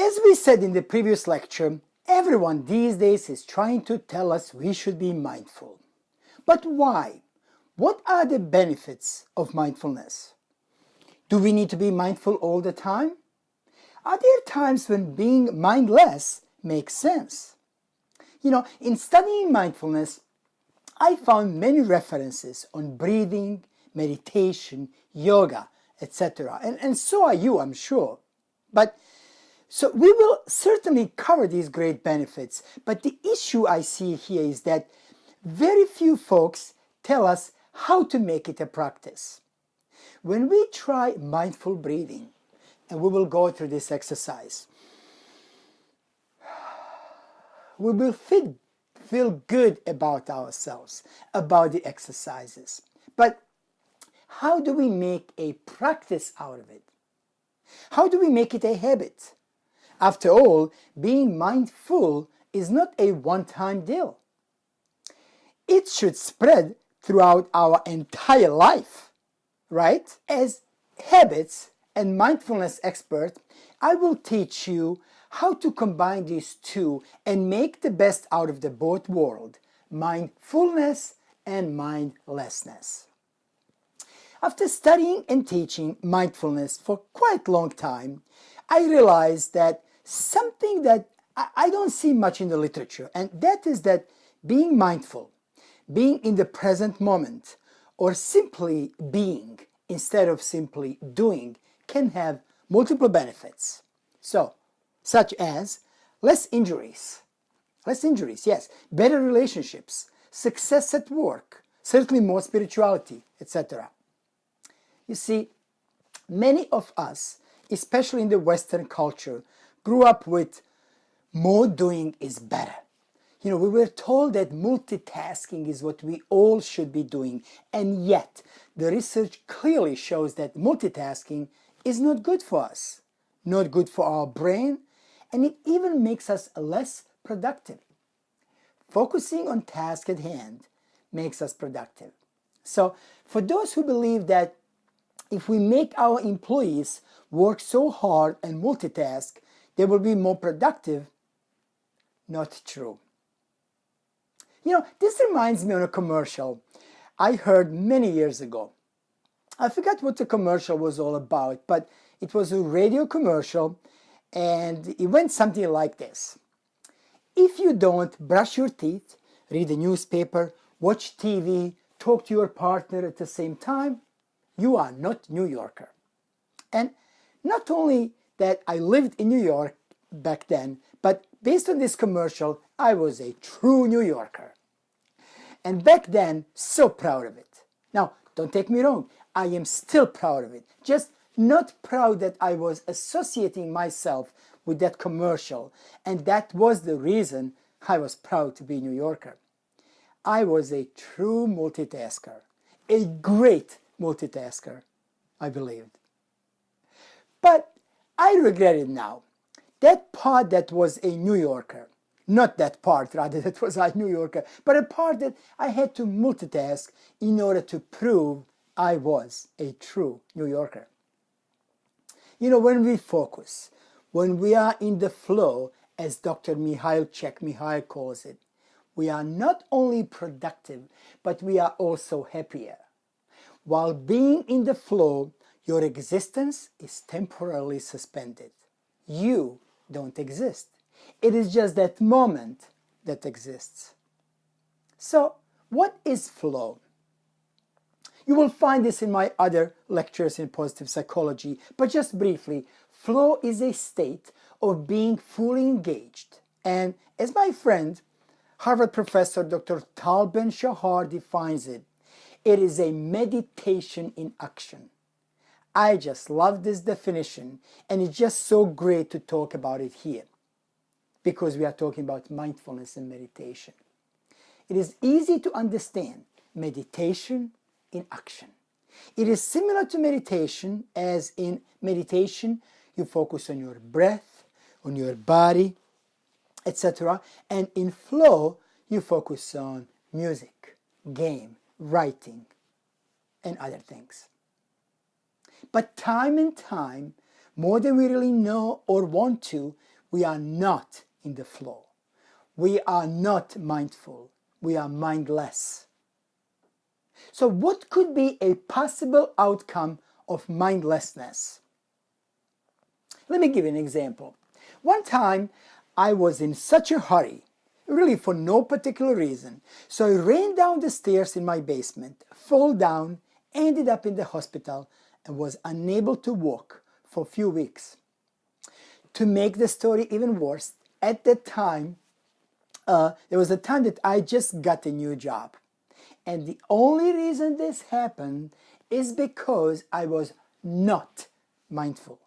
As we said in the previous lecture, everyone these days is trying to tell us we should be mindful. But why? What are the benefits of mindfulness? Do we need to be mindful all the time? Are there times when being mindless makes sense? In studying mindfulness, I found many references on breathing, meditation, yoga, etc. And so are you, I'm sure. So we will certainly cover these great benefits, but the issue I see here is that very few folks tell us how to make it a practice. When we try mindful breathing, and we will go through this exercise, we will feel good about ourselves, about the exercises. But how do we make a practice out of it? How do we make it a habit? After all, being mindful is not a one-time deal. It should spread throughout our entire life, right? As habits and mindfulness expert, I will teach you how to combine these two and make the best out of the both world, mindfulness and mindlessness. After studying and teaching mindfulness for quite a long time, I realized that something that I don't see much in the literature, and that is that being mindful, being in the present moment, or simply being instead of simply doing, can have multiple benefits. Such as less injuries, yes, better relationships, success at work, certainly more spirituality, etc. You see, many of us, especially in the Western culture, grew up with more doing is better. We were told that multitasking is what we all should be doing, and yet the research clearly shows that multitasking is not good for us, not good for our brain, and it even makes us less productive. Focusing on task at hand makes us productive. So for those who believe that if we make our employees work so hard and multitask, they will be more productive, not true. This reminds me of a commercial I heard many years ago. I forgot what the commercial was all about, but it was a radio commercial, and it went something like this. If you don't brush your teeth, read the newspaper, watch TV, talk to your partner at the same time, you are not New Yorker. And not only that I lived in New York back then, but based on this commercial, I was a true New Yorker. And back then, so proud of it. Now, don't take me wrong, I am still proud of it. Just not proud that I was associating myself with that commercial, and that was the reason I was proud to be a New Yorker. I was a true multitasker, a great multitasker, I believed. But I regret it now. That part that was a New Yorker, not that part rather that was a New Yorker, but a part that I had to multitask in order to prove I was a true New Yorker. When we focus, when we are in the flow, as Dr. Mihail calls it, we are not only productive, but we are also happier. While being in the flow, your existence is temporarily suspended. You don't exist. It is just that moment that exists. So, what is flow? You will find this in my other lectures in positive psychology, but just briefly, flow is a state of being fully engaged. And as my friend, Harvard professor Dr. Tal Ben-Shahar defines it, it is a meditation in action. I just love this definition, and it's just so great to talk about it here, because we are talking about mindfulness and meditation. It is easy to understand meditation in action. It is similar to meditation, as in meditation you focus on your breath, on your body, etc. And in flow you focus on music, game, writing, and other things. But time and time, more than we really know or want to, we are not in the flow. We are not mindful. We are mindless. So what could be a possible outcome of mindlessness? Let me give you an example. One time I was in such a hurry, really for no particular reason, so I ran down the stairs in my basement, fell down, ended up in the hospital, and was unable to walk for a few weeks. To make the story even worse, at that time, there was a time that I just got a new job. And the only reason this happened is because I was not mindful.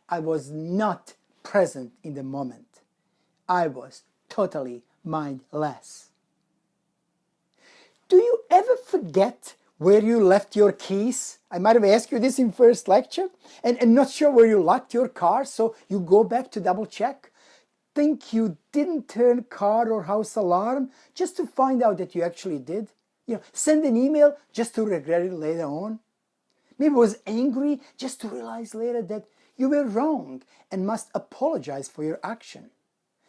I was not present in the moment. I was totally mindless. Do you ever forget where you left your keys? I might have asked you this in first lecture, and not sure where you locked your car, so you go back to double check. Think you didn't turn car or house alarm just to find out that you actually did. Send an email just to regret it later on. Maybe was angry just to realize later that you were wrong and must apologize for your action.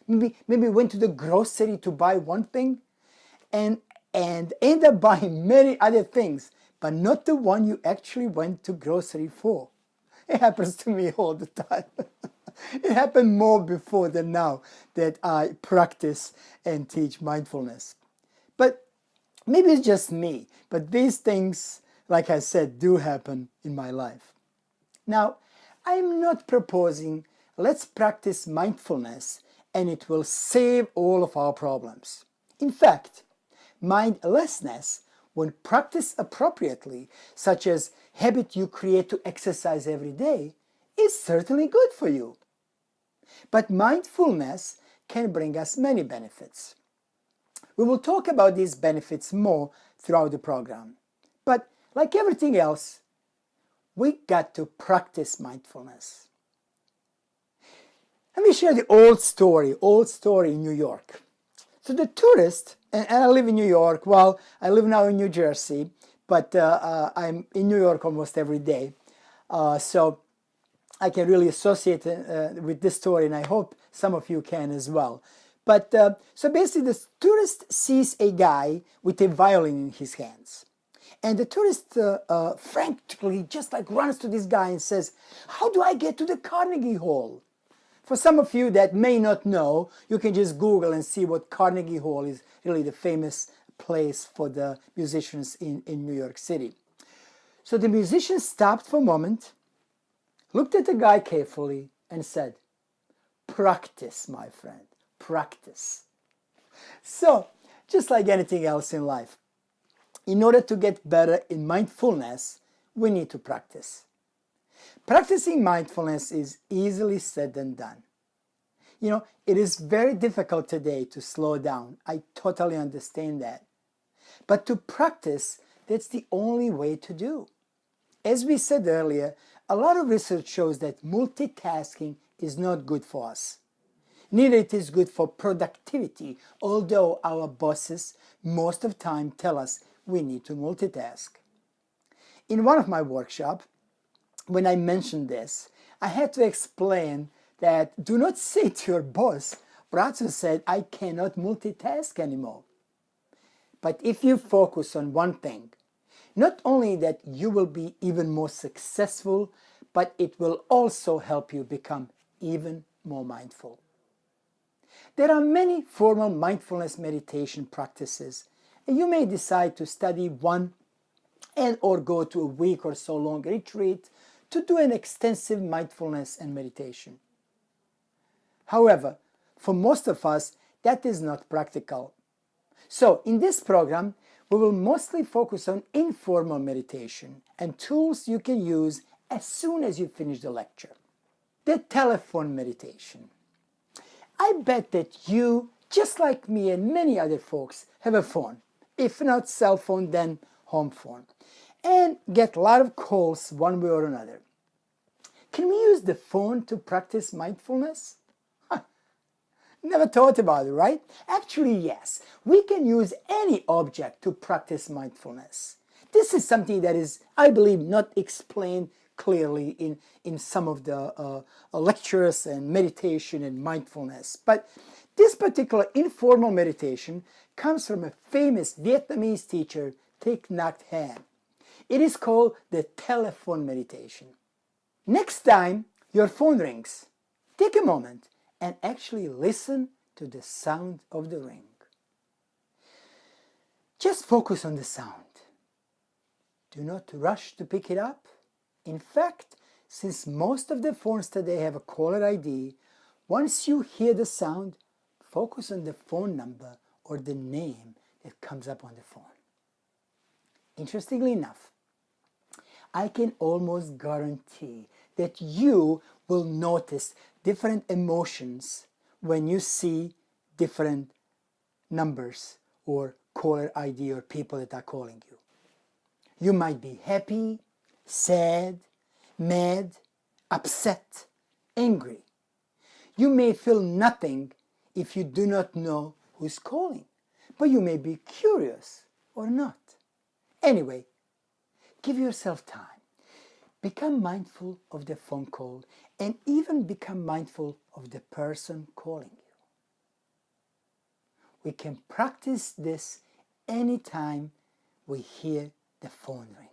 Maybe went to the grocery to buy one thing and end up buying many other things, but not the one you actually went to grocery for. It happens to me all the time. It happened more before than now that I practice and teach mindfulness. But maybe it's just me, but these things, like I said, do happen in my life. Now, I'm not proposing let's practice mindfulness and it will save all of our problems. In fact, mindlessness, when practiced appropriately, such as habit you create to exercise every day, is certainly good for you. But mindfulness can bring us many benefits. We will talk about these benefits more throughout the program. But like everything else, we got to practice mindfulness. Let me share the old story in New York. So the tourist, and I live in New York, well, I live now in New Jersey, but I'm in New York almost every day. So I can really associate with this story, and I hope some of you can as well. But so basically, the tourist sees a guy with a violin in his hands. And the tourist frantically just like runs to this guy and says, "How do I get to the Carnegie Hall?" For some of you that may not know, you can just Google and see what Carnegie Hall is, really the famous place for the musicians in New York City. So the musician stopped for a moment, looked at the guy carefully, and said, "Practice, my friend, practice." So, just like anything else in life, in order to get better in mindfulness, we need to practice. Practicing mindfulness is easily said than done. It is very difficult today to slow down. I totally understand that. But to practice, that's the only way to do. As we said earlier, a lot of research shows that multitasking is not good for us. Neither it is good for productivity, although our bosses most of the time tell us we need to multitask. In one of my workshops, when I mentioned this, I had to explain that do not say to your boss, Braco said, I cannot multitask anymore. But if you focus on one thing, not only that you will be even more successful, but it will also help you become even more mindful. There are many formal mindfulness meditation practices, and you may decide to study one and or go to a week or so long retreat to do an extensive mindfulness and meditation. However, for most of us, that is not practical. So in this program, we will mostly focus on informal meditation and tools you can use as soon as you finish the lecture. The telephone meditation. I bet that you, just like me and many other folks, have a phone. If not cell phone, then home phone. And get a lot of calls one way or another. Can we use the phone to practice mindfulness? Never thought about it, right? Actually, yes. We can use any object to practice mindfulness. This is something that is, I believe, not explained clearly in some of the lectures and meditation and mindfulness. But this particular informal meditation comes from a famous Vietnamese teacher, Thich Nhat Hanh. It is called the telephone meditation. Next time your phone rings, take a moment and actually listen to the sound of the ring. Just focus on the sound. Do not rush to pick it up. In fact, since most of the phones today have a caller ID, once you hear the sound, focus on the phone number or the name that comes up on the phone. Interestingly enough, I can almost guarantee that you will notice different emotions when you see different numbers or caller ID or people that are calling you. You might be happy, sad, mad, upset, angry. You may feel nothing if you do not know who's calling, but you may be curious or not. Anyway, give yourself time. Become mindful of the phone call and even become mindful of the person calling you. We can practice this anytime we hear the phone ring.